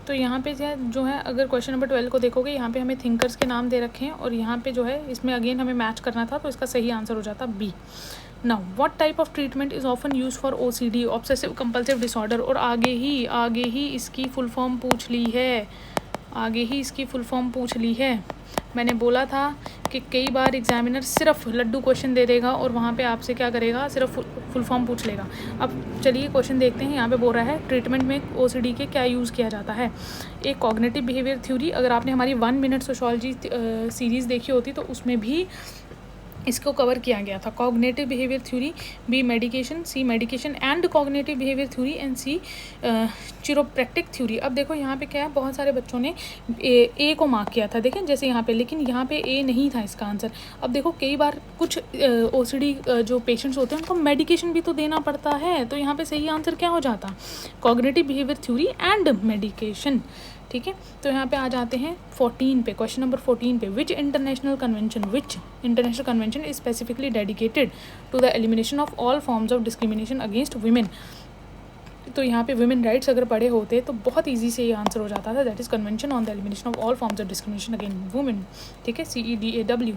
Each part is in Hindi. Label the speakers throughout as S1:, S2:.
S1: तो यहाँ पे जो है अगर क्वेश्चन नंबर 12 को देखोगे, यहाँ पे हमें थिंकर्स के नाम दे रखे हैं और यहाँ पे जो है इसमें अगेन हमें मैच करना था, तो इसका सही आंसर हो जाता B. Now what type of treatment is often use for OCD, obsessive compulsive disorder. और आगे ही इसकी फुल फॉर्म पूछ ली है, मैंने बोला था कि कई बार एग्जामिनर सिर्फ लड्डू क्वेश्चन दे देगा और वहाँ पे आपसे क्या करेगा, सिर्फ फुल फॉर्म पूछ लेगा। अब चलिए क्वेश्चन देखते हैं। यहाँ पे बोल रहा है ट्रीटमेंट में OCD के क्या यूज़ किया जाता है। एक कॉग्निटिव बिहेवियर थ्योरी, अगर आपने हमारी 1 मिनट सोशोलॉजी सीरीज़ देखी होती तो उसमें भी इसको कवर किया गया था। Cognitive behaviour theory, B medication, C medication and cognitive behaviour theory and C chiropractic theory. अब देखो यहाँ पे क्या है, बहुत सारे बच्चों ने ए को मार्क किया था, देखें जैसे यहाँ पे, लेकिन यहाँ पे ए नहीं था इसका आंसर। अब देखो कई बार कुछ OCD जो पेशेंट्स होते हैं उनको मेडिकेशन भी तो देना पड़ता है, तो यहाँ पे सही आंसर क्या हो जाता, cognitive behaviour theory and medication. ठीक है, तो यहाँ पे आ जाते हैं 14 पे, क्वेश्चन नंबर 14 पे। Which international convention is specifically dedicated to the elimination of all forms of discrimination against women. तो यहाँ पे वुमेन राइट्स अगर पढ़े होते तो बहुत ईजी से ये आंसर हो जाता था, that is convention on the elimination of all forms of discrimination against women. ठीक है, CEDAW।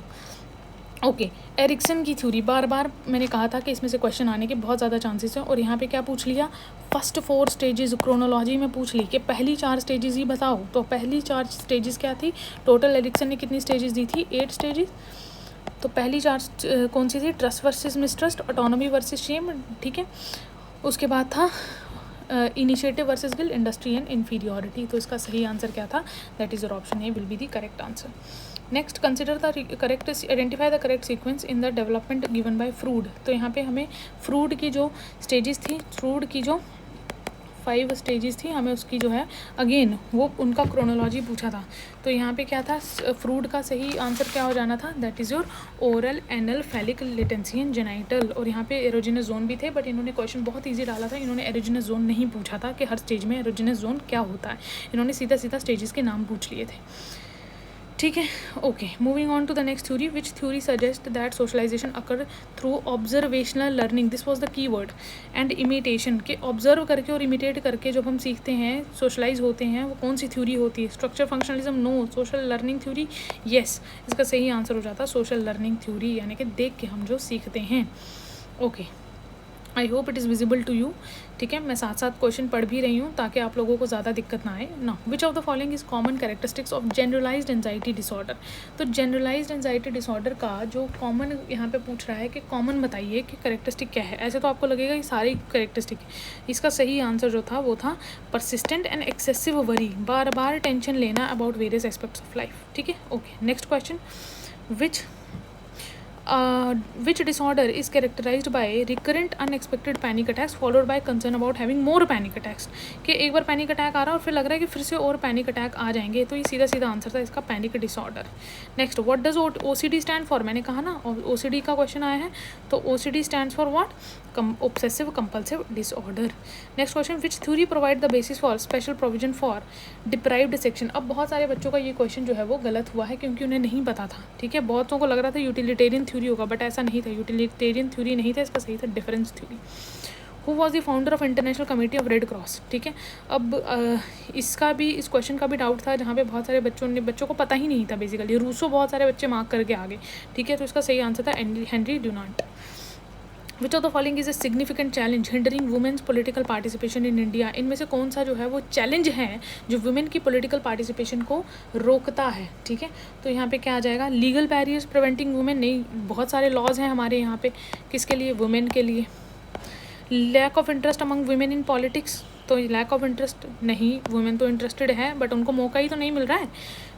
S1: ओके, एरिक्सन की थ्योरी, बार बार मैंने कहा था कि इसमें से क्वेश्चन आने के बहुत ज़्यादा चांसेस हैं। और यहाँ पे क्या पूछ लिया, फर्स्ट 4 स्टेजेस क्रोनोलॉजी में पूछ ली कि पहली 4 स्टेजेस ही बताओ। तो पहली 4 स्टेजेस क्या थी, टोटल एरिक्सन ने कितनी स्टेजेस दी थी, 8 स्टेजेस। तो पहली 4 कौन सी थी, trust versus mistrust, autonomy versus shame. ठीक है, उसके बाद था initiative versus guilt, industry and inferiority. तो इसका सही आंसर क्या था, that is your option A will be the correct answer. Next, consider the correct, identify the correct sequence in the development given by Freud. तो यहाँ पे हमें फ्रूड की जो स्टेजेस थी, फ्रूड की जो 5 स्टेजेस थी, हमें उसकी जो है अगेन वो उनका क्रोनोलॉजी पूछा था। तो यहाँ पे क्या था, फ्रूड का सही आंसर क्या हो जाना था, that is your oral, anal, phallic, latency and genital. और यहाँ पे एरोजिनस जोन भी थे, बट इन्होंने क्वेश्चन बहुत ईजी डाला था, इन्होंने एरोजिनस जोन नहीं पूछा था कि हर स्टेज में एरोजिनस जोन क्या होता है, इन्होंने सीधा सीधा स्टेजेस के नाम पूछ लिए थे। ठीक है, okay, moving on to the next theory. Which theory suggest that socialization occur through observational learning, this was the key word, and imitation, के ऑब्जर्व करके और इमिटेट करके जब हम सीखते हैं, सोशलाइज होते हैं, वो कौन सी थ्योरी होती है, structure functionalism, no, social learning theory, yes. इसका सही आंसर हो जाता सोशल लर्निंग थ्योरी, यानी कि देख के हम जो सीखते हैं। Okay, I hope it is visible to you. ठीक है, मैं साथ साथ क्वेश्चन पढ़ भी रही हूँ ताकि आप लोगों को ज़्यादा दिक्कत ना आए ना। Which of the following is common characteristics of generalized anxiety disorder. तो जनरलाइज्ड एंजाइटी डिसऑर्डर का जो कॉमन यहाँ पे पूछ रहा है कि कॉमन बताइए कि कैरेक्टरिस्टिक क्या है। ऐसे तो आपको लगेगा कि सारी कैरेक्टरिस्टिक, इसका सही आंसर जो था वो था परसिस्टेंट एंड एक्सेसिव वरी, बार बार टेंशन लेना about various aspects of life. ठीक है, okay, next question. Which disorder is characterized by recurrent unexpected panic attacks followed by concern about having more panic attacks। कि एक बार पैनिक अटैक आ रहा है और फिर लग रहा है कि फिर से और पैनिक अटैक आ जाएंगे, तो ये सीधा सीधा आंसर था इसका panic disorder. Next, what does OCD stand for, मैंने कहा ना OCD का क्वेश्चन आया है, तो OCD stand for what, obsessive compulsive disorder. Next question, which theory provide the basis for special provision for deprived section. अब बहुत सारे बच्चों का ये क्वेश्चन जो है वो गलत हुआ है क्योंकि उन्हें नहीं पता था। ठीक है, बहुतों को लग रहा था यूटिलिटेरियन थ्योरी होगा, बट ऐसा नहीं था, यूटिलिटेरियन थ्योरी नहीं था, इसका सही था difference theory. Who was the founder of international committee of red cross. ठीक है, अब इसका भी, इस क्वेश्चन का भी डाउट था, जहाँ पे बहुत सारे बच्चों को पता ही नहीं था बेसिकली, रूसो बहुत सारे बच्चे मार्क करके आ गए। ठीक है, तो इसका सही आंसर था Henry Dunant. Which of the following is a significant challenge hindering women's political participation in India. इनमें से कौन सा जो है वो चैलेंज है जो वुमेन की पॉलिटिकल पार्टिसिपेशन को रोकता है। ठीक है, तो यहाँ पे क्या आ जाएगा, लीगल बैरियर्स प्रिवेंटिंग वुमेन, नहीं, बहुत सारे लॉज हैं हमारे यहाँ पे, किसके लिए, वुमेन के लिए। Lack of interest among women in politics, तो लैक ऑफ इंटरेस्ट नहीं, वुमेन तो इंटरेस्टेड है बट उनको मौका ही तो नहीं मिल रहा है।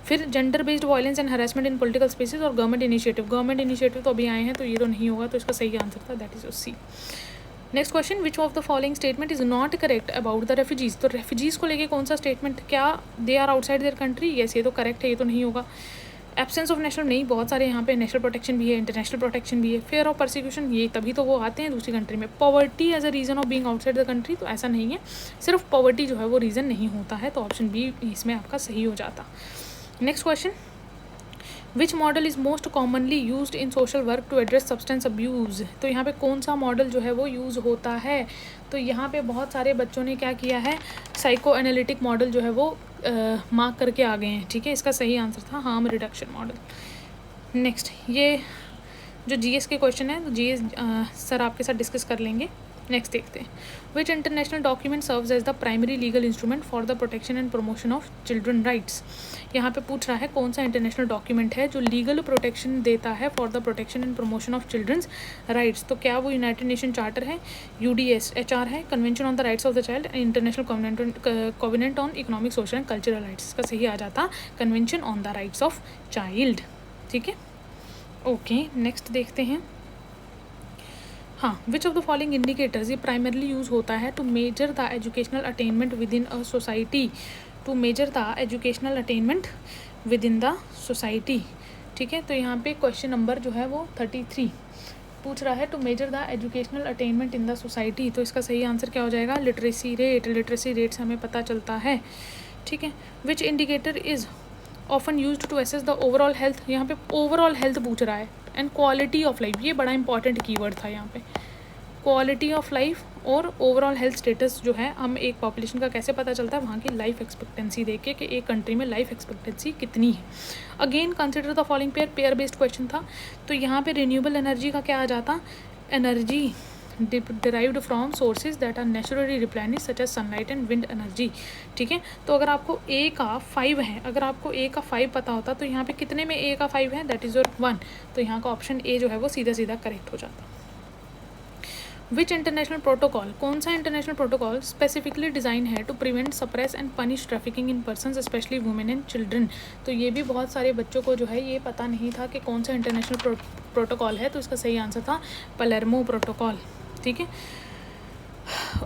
S1: फिर gender based violence and harassment in political spaces और गवर्नमेंट इनिशिएटिव तो अभी आए हैं, तो ये तो नहीं होगा, तो इसका सही आंसर था that is C. Next question, which of the following statement is not correct about the refugees. तो रेफ्यूजीज को लेके कौन सा स्टेटमेंट, क्या they are outside their country, yes ये तो करेक्ट है, ये तो नहीं होगा। एब्सेंस ऑफ नेशनल, नहीं, बहुत सारे यहाँ पे नेशनल प्रोटेक्शन भी है, इंटरनेशनल प्रोटेक्शन भी है। फेयर ऑफ परसिक्यूशन, ये तभी तो वो आते हैं दूसरी कंट्री में। Poverty as a reason of being outside the country, तो ऐसा नहीं है, सिर्फ पॉवर्टी जो है वो रीज़न नहीं होता है, तो ऑप्शन बी इसमें आपका सही हो जाता। Next question, which model is most commonly used in social work to address substance abuse. तो यहाँ पे कौन सा मॉडल जो है वो यूज़ होता है, तो यहाँ पे बहुत सारे बच्चों ने क्या किया है, साइको एनालिटिक मॉडल जो है वो मार्क करके आ गए हैं, ठीक है। इसका सही आंसर था हार्म रिडक्शन मॉडल। नेक्स्ट, ये जो जीएस के क्वेश्चन है, तो जीएस सर आपके साथ डिस्कस कर लेंगे। नेक्स्ट देखते हैं, which international document serves as the primary legal instrument for the protection and promotion of children rights. यहाँ पे पूछ रहा है कौन सा इंटरनेशनल डॉक्यूमेंट है जो लीगल प्रोटेक्शन देता है for the protection and promotion of children's rights. तो क्या वो यूनाइटेड नेशन चार्टर है, UDSHR है, convention on the rights of the child, international covenant on economic, social and cultural rights. इसका सही आ जाता convention on the rights of child, ठीक है। ओके, नेक्स्ट देखते हैं। हाँ, which of the following indicators, ये प्राइमरली यूज़ होता है to measure the educational attainment with in a society, to measure the educational attainment within the society, ठीक है। तो यहाँ पे क्वेश्चन नंबर जो है वो 33 पूछ रहा है to measure the educational attainment in the society. तो इसका सही आंसर क्या हो जाएगा, लिटरेसी रेट। लिटरेसी रेट से हमें पता चलता है, ठीक है। Which indicator is often used to assess the overall health, यहाँ पे ओवरऑल हेल्थ पूछ रहा है, एंड क्वालिटी ऑफ लाइफ, ये बड़ा इंपॉर्टेंट कीवर्ड था यहाँ पे। क्वालिटी ऑफ लाइफ और ओवरऑल हेल्थ स्टेटस जो है, हम एक पॉपुलेशन का कैसे पता चलता है, वहाँ की लाइफ एक्सपेक्टेंसी देख के कि एक कंट्री में लाइफ एक्सपेक्टेंसी कितनी है। Again consider the following pair based question था। तो यहाँ पे रिन्यूएबल एनर्जी का क्या आ जाता, energy derived from sources that are naturally replenished such as sunlight and wind energy, ठीक है। तो अगर आपको A का 5 है, अगर आपको A का 5 पता होता तो यहाँ पे कितने में A का 5 है, दैट इज़ योर 1। तो यहाँ का ऑप्शन A जो है वो सीधा सीधा करेक्ट हो जाता। विच इंटरनेशनल प्रोटोकॉल, कौन सा इंटरनेशनल प्रोटोकॉल स्पेसिफिकली डिज़ाइन है to prevent, suppress and punish trafficking in persons specially women and children. तो ये भी बहुत सारे बच्चों को जो है ये पता नहीं था कि कौन सा इंटरनेशनल प्रोटोकॉल है। तो इसका सही आंसर था पलेर्मो प्रोटोकॉल, ठीक है।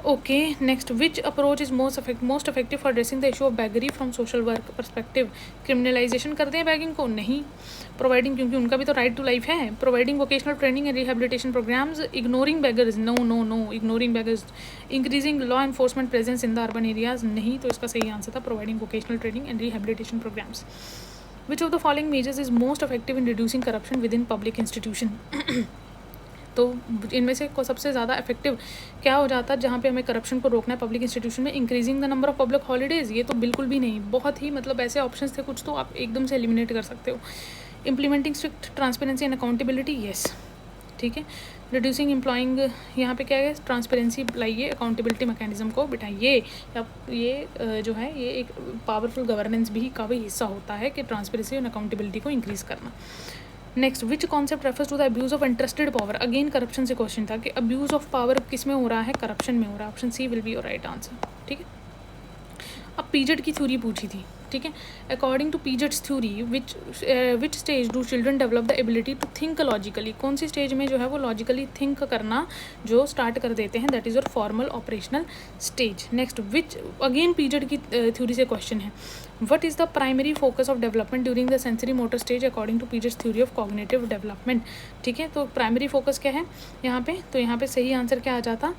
S1: Okay, next, which approach is most effective for addressing the issue of beggary from social work perspective. Criminalization करते हैं बैगिंग को, नहीं। प्रोवाइडिंग, क्योंकि उनका भी तो राइट टू लाइफ है। Providing vocational training and rehabilitation programmes. Ignoring beggars, no no no, ignoring beggars. Increasing law enforcement presence in the urban areas, नहीं। तो इसका सही आंसर था providing vocational training and rehabilitation programmes. Which of the following measures is most effective in reducing corruption within public institution. तो इनमें से को सबसे ज़्यादा इफेक्टिव क्या हो जाता है जहाँ पे हमें करप्शन को रोकना है पब्लिक इंस्टीट्यूशन में, increasing the number of public holidays. ये तो बिल्कुल भी नहीं, बहुत ही मतलब ऐसे ऑप्शंस थे कुछ तो आप एकदम से एलिमिनेट कर सकते हो। Implementing strict transparency and accountability, yes, ठीक है। रिड्यूसिंग एम्प्लॉइंग, यहाँ पे क्या है, ट्रांसपेरेंसी लाइए, अकाउंटेबिलिटी मैकेनिज्म को बिठाइए। ये जो है ये एक पावरफुल गवर्नेंस भी का भी हिस्सा होता है कि ट्रांसपेरेंसी और अकाउंटेबिलिटी को इंक्रीज़ करना। Next, which concept refers to the abuse of interested power. Again corruption से क्वेश्चन था कि अब्यूज़ ऑफ पावर किस में हो रहा है, करप्शन में हो रहा है। Option C will be your right answer, ठीक है। अब पीजेड की थ्योरी पूछी थी, ठीक है। According to Piaget's theory which stage do children develop the ability to think logically. कौन सी स्टेज में जो है वो लॉजिकली थिंक करना जो स्टार्ट कर देते हैं, that is your formal operational stage. Next, which again Piaget की थ्योरी से क्वेश्चन है, what is the primary focus of development during the sensory motor stage according to Piaget's theory of cognitive development, ठीक है। तो प्राइमरी फोकस क्या है यहाँ पे, तो यहाँ पे सही आंसर क्या आ जाता,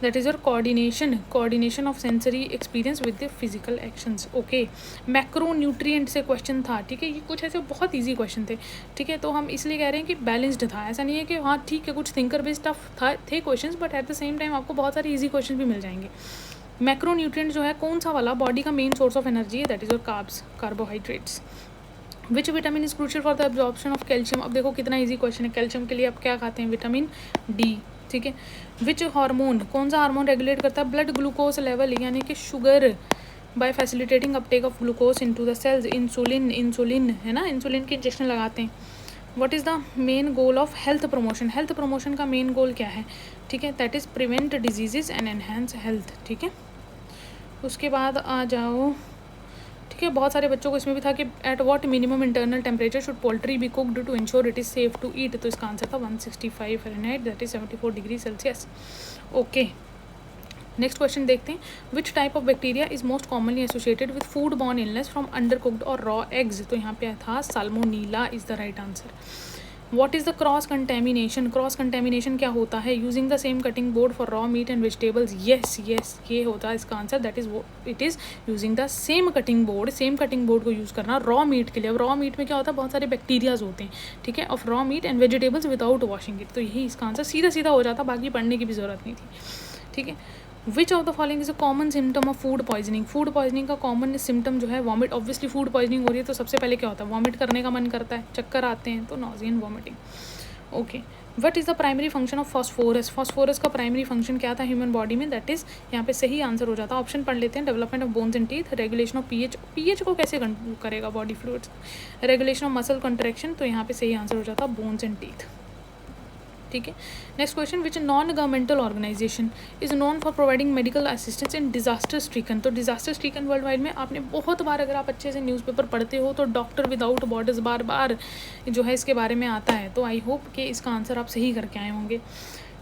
S1: that is your coordination of sensory experience with the physical actions. Okay, macro nutrient से क्वेश्चन था, ठीक है। ये कुछ ऐसे बहुत इजी क्वेश्चन थे, ठीक है। तो हम इसलिए कह रहे हैं कि बैलेंस्ड था, ऐसा नहीं है कि हाँ ठीक है कुछ थिंकर बेस्ड टफ थे questions, but at the same time आपको बहुत सारे इजी क्वेश्चन भी मिल जाएंगे। मैक्रो न्यूट्रिएंट जो है कौन सा वाला, बॉडी का मेन सोर्स ऑफ एनर्जी है, that is your carbs, carbohydrates. Which vitamin is crucial for the absorption of calcium. अब देखो कितना इजी क्वेश्चन है, कैल्शियम के लिए आप क्या खाते हैं, विटामिन डी, ठीक है। विच हार्मोन, कौन सा हार्मोन रेगुलेट करता है ब्लड ग्लूकोज लेवल यानी कि sugar by facilitating uptake of glucose into the cells. Insulin है ना, इंसुलिन के इंजेक्शन लगाते हैं। What is the main goal of health promotion. Health promotion का मेन गोल क्या है, ठीक है, that is prevent diseases and enhance health, ठीक है। उसके बाद आ जाओ, ठीक है। बहुत सारे बच्चों को इसमें भी था कि at what minimum internal temperature should poultry be cooked to ensure it is safe to eat. तो इसका आंसर था 165 Fahrenheit, that is 74 degree Celsius. Okay, next question देखते हैं, which type of bacteria is most commonly associated with food borne illness from under cooked और रॉ एग्स। तो यहाँ पे था salmonella is the right answer. What is the cross contamination. Cross contamination क्या होता है, using the same cutting board for raw meat and vegetables. Yes ये होता है इसका answer, that is it is using the same cutting board को यूज़ करना रॉ मीट के लिए। अब रॉ मीट में क्या होता है, बहुत सारे बैक्टीरियाज होते हैं, ठीक है, of raw meat and vegetables without washing it. तो यही इसका आंसर सीधा सीधा हो जाता, बाकी पढ़ने की भी ज़रूरत नहीं थी, ठीक है। विच of the following is a common symptom of food poisoning. Food poisoning का कॉमन सिम्टम जो है वॉमिट। ऑब्वियसली फूड पॉइजनिंग हो रही है तो सबसे पहले क्या होता है, वॉमिट करने का मन करता है, चक्कर आते हैं, तो nausea and vomiting. Okay, what is the primary function of phosphorus. Phosphorus का प्राइमरी फंक्शन क्या था ह्यूमन बॉडी में, दैट इज यहाँ पे सही आंसर हो जाता है। ऑप्शन पढ़ लेते हैं, development of bones and teeth, regulation of pH, pH को कैसे करेगा body fluids, regulation of muscle contraction, तो यहाँ पे सही आंसर हो जाता है बोन्स एंड टीथ। ठीक है, next question, which non governmental organization is known for providing medical assistance in disaster stricken. तो डिजास्टर स्ट्रीकन वर्ल्ड वाइड में आपने बहुत बार, अगर आप अच्छे से न्यूज़पेपर पढ़ते हो तो डॉक्टर विदाउट बॉर्डर्स बार बार जो है इसके बारे में आता है, तो आई होप कि इसका आंसर आप सही करके आए होंगे।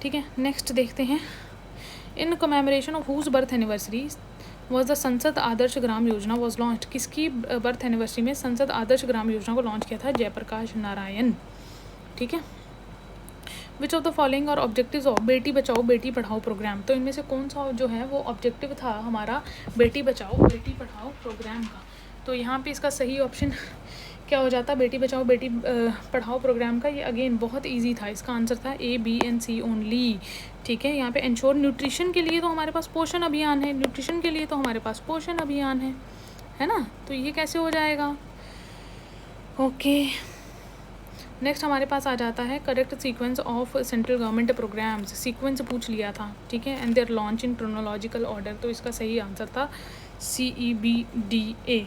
S1: ठीक है, नेक्स्ट देखते हैं, in commemoration of whose birth anniversary was the Sansad Adarsh Gram Yojana was launch. किसकी बर्थ एनिवर्सरी में संसद आदर्श ग्राम योजना को लॉन्च किया था, जयप्रकाश नारायण। ठीक है, विच ऑफ द फॉलोइंग और objectives of Beti Bachao Beti Padhao programme. तो इनमें से कौन सा जो है वो ऑब्जेक्टिव था हमारा बेटी बचाओ बेटी पढ़ाओ प्रोग्राम का। तो यहाँ पे इसका सही ऑप्शन क्या हो जाता, बेटी बचाओ बेटी पढ़ाओ प्रोग्राम का। ये अगेन बहुत इजी था, इसका आंसर था A, B and C only. ठीक है, यहाँ पे इंश्योर न्यूट्रिशन के लिए तो हमारे पास पोषण अभियान है, न्यूट्रिशन के लिए तो हमारे पास पोषण अभियान है ना, तो ये कैसे हो जाएगा। ओके, नेक्स्ट हमारे पास आ जाता है correct sequence of central government programmes. Sequence पूछ लिया था, ठीक है, and their launch in chronological order. तो इसका सही आंसर था CEBDA,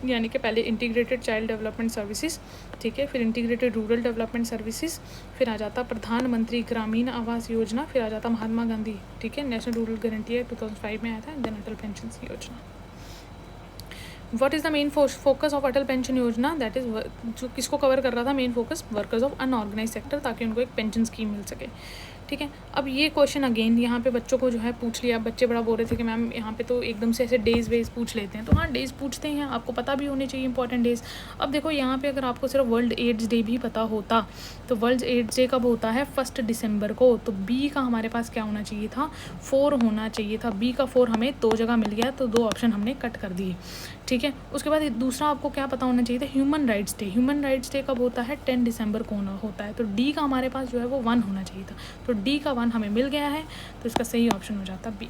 S1: यानी कि पहले इंटीग्रेटेड चाइल्ड डेवलपमेंट सर्विसेज, ठीक है, फिर इंटीग्रेटेड रूरल डेवलपमेंट सर्विसेज, फिर आ जाता प्रधानमंत्री ग्रामीण आवास योजना, फिर आ जाता महात्मा गांधी, ठीक है, नेशनल रूरल गारंटी एक्ट 2005 में आया था, then Atal pension Yojana. What is the main focus of Atal pension Yojana, that is जो किसको कवर कर रहा था, main focus workers of unorganise sector, ताकि उनको एक पेंशन स्कीम मिल सके। ठीक है, अब ये क्वेश्चन अगेन यहाँ पे बच्चों को जो है पूछ लिया। बच्चे बड़ा बोल रहे थे कि मैम यहाँ पे तो एकदम से ऐसे डेज वेज पूछ लेते हैं, तो हाँ डेज पूछते हैं, आपको पता भी होने चाहिए इंपॉर्टेंट डेज। अब देखो यहाँ पे अगर आपको सिर्फ वर्ल्ड एड्स डे भी पता होता, तो वर्ल्ड एड्स डे कब होता है, 1 दिसंबर को। तो बी का हमारे पास क्या होना चाहिए था, 4 होना चाहिए था। बी का 4 हमें 2 जगह मिल गया, तो 2 ऑप्शन हमने कट कर दिए। ठीक है, उसके बाद दूसरा आपको क्या पता होना चाहिए था, human rights day. Human rights day कब होता है, 10 दिसंबर को होता है। तो डी का हमारे पास जो है वो 1 होना चाहिए था, तो डी का 1 हमें मिल गया है, तो इसका सही ऑप्शन हो जाता B.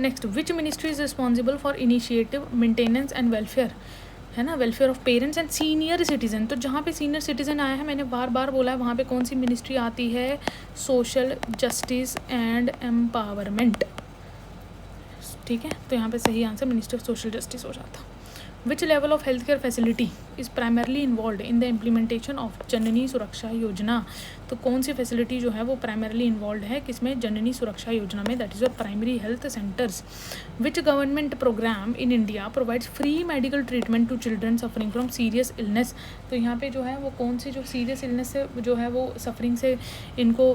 S1: Next, which ministry is responsible for initiative maintenance and welfare, है ना, welfare of parents and senior citizen. तो जहाँ पे सीनियर सिटीजन आया है, मैंने बार बार बोला है, वहाँ पे कौन सी मिनिस्ट्री आती है, सोशल जस्टिस एंड एम्पावरमेंट। ठीक है, तो यहाँ पे सही answer minister of social justice हो जाता। Which level of health care facility is primarily involve in the implementation of Janani Suraksha Yojana. तो कौन सी फैसिलिटी जो है वो प्राइमरली इन्वॉल्व है किसमें, जननी सुरक्षा योजना में, that is your primary health centres. Which government programme in India provides free medical treatment to children suffering from serious illness. तो यहाँ पे जो है वो कौन सी जो सीरियस इलनेस से जो है वो सफरिंग से इनको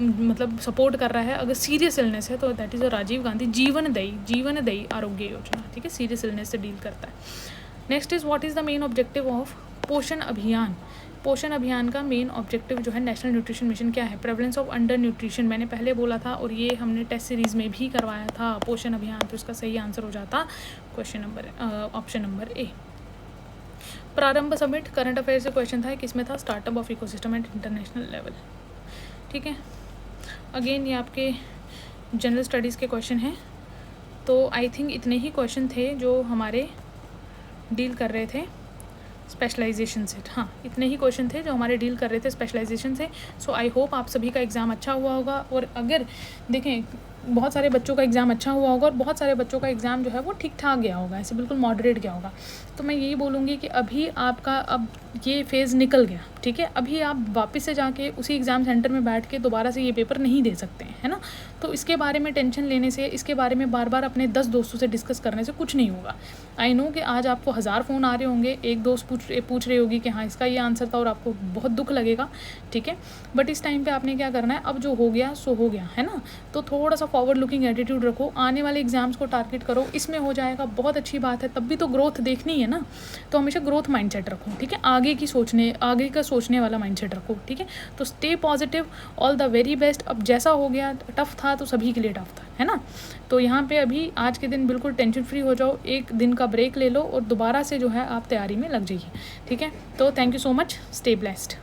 S1: मतलब सपोर्ट कर रहा है, अगर सीरियस इलनेस है तो दैट इज़ राजीव गांधी जीवनदयी आरोग्य योजना। ठीक है, सीरियस इलनेस से डील करता है। Next is what is the main objective of पोषण अभियान। पोषण अभियान का मेन ऑब्जेक्टिव जो है नेशनल न्यूट्रिशन मिशन क्या है, प्रेवलेंस ऑफ अंडर न्यूट्रिशन। मैंने पहले बोला था और ये हमने टेस्ट सीरीज़ में भी करवाया था पोषण अभियान, तो इसका सही आंसर हो जाता option number A. Prarambh summit current affair से क्वेश्चन था, किसमें था, startup of ecosystem at international level. ठीक है, अगेन ये आपके जनरल स्टडीज़ के क्वेश्चन हैं, तो आई थिंक इतने ही क्वेश्चन थे जो हमारे डील कर रहे थे स्पेशलाइजेशन से। हाँ, इतने ही क्वेश्चन थे जो हमारे डील कर रहे थे स्पेशलाइजेशन से। सो आई होप आप सभी का एग्ज़ाम अच्छा हुआ होगा, और अगर देखें बहुत सारे बच्चों का एग्ज़ाम अच्छा हुआ होगा और बहुत सारे बच्चों का एग्ज़ाम जो है वो ठीक ठाक गया होगा, ऐसे बिल्कुल मॉडरेट गया होगा। तो मैं यही बोलूँगी कि अभी आपका अब ये फेज़ निकल गया, ठीक है, अभी आप वापस से जाके उसी एग्ज़ाम सेंटर में बैठ के दोबारा से ये पेपर नहीं दे सकते हैं, है ना। तो इसके बारे में टेंशन लेने से, इसके बारे में बार बार अपने 10 दोस्तों से डिस्कस करने से कुछ नहीं होगा। आई नो कि आज आपको 1000 फ़ोन आ रहे होंगे, एक दोस्त पूछ रही होगी कि हाँ इसका ये आंसर था, और आपको बहुत दुख लगेगा, ठीक है। बट इस टाइम पे आपने क्या करना है, अब जो हो गया सो हो गया, है ना। तो थोड़ा सा फॉरवर्ड लुकिंग एटीट्यूड रखो, आने वाले एग्जाम्स को टारगेट करो, इसमें हो जाएगा, बहुत अच्छी बात है। तब भी तो ग्रोथ देखनी है ना, तो हमेशा ग्रोथ माइंडसेट रखो, ठीक है, आगे का सोचने वाला माइंडसेट रखो, ठीक है। तो stay positive, all the very best. अब जैसा हो गया, टफ था तो सभी के लिए टफ था, है ना। तो यहाँ पे अभी आज के दिन बिल्कुल टेंशन फ्री हो जाओ, एक दिन का ब्रेक ले लो और दोबारा से जो है आप तैयारी में लग जाइए, ठीक है। तो thank you so much, stay blessed.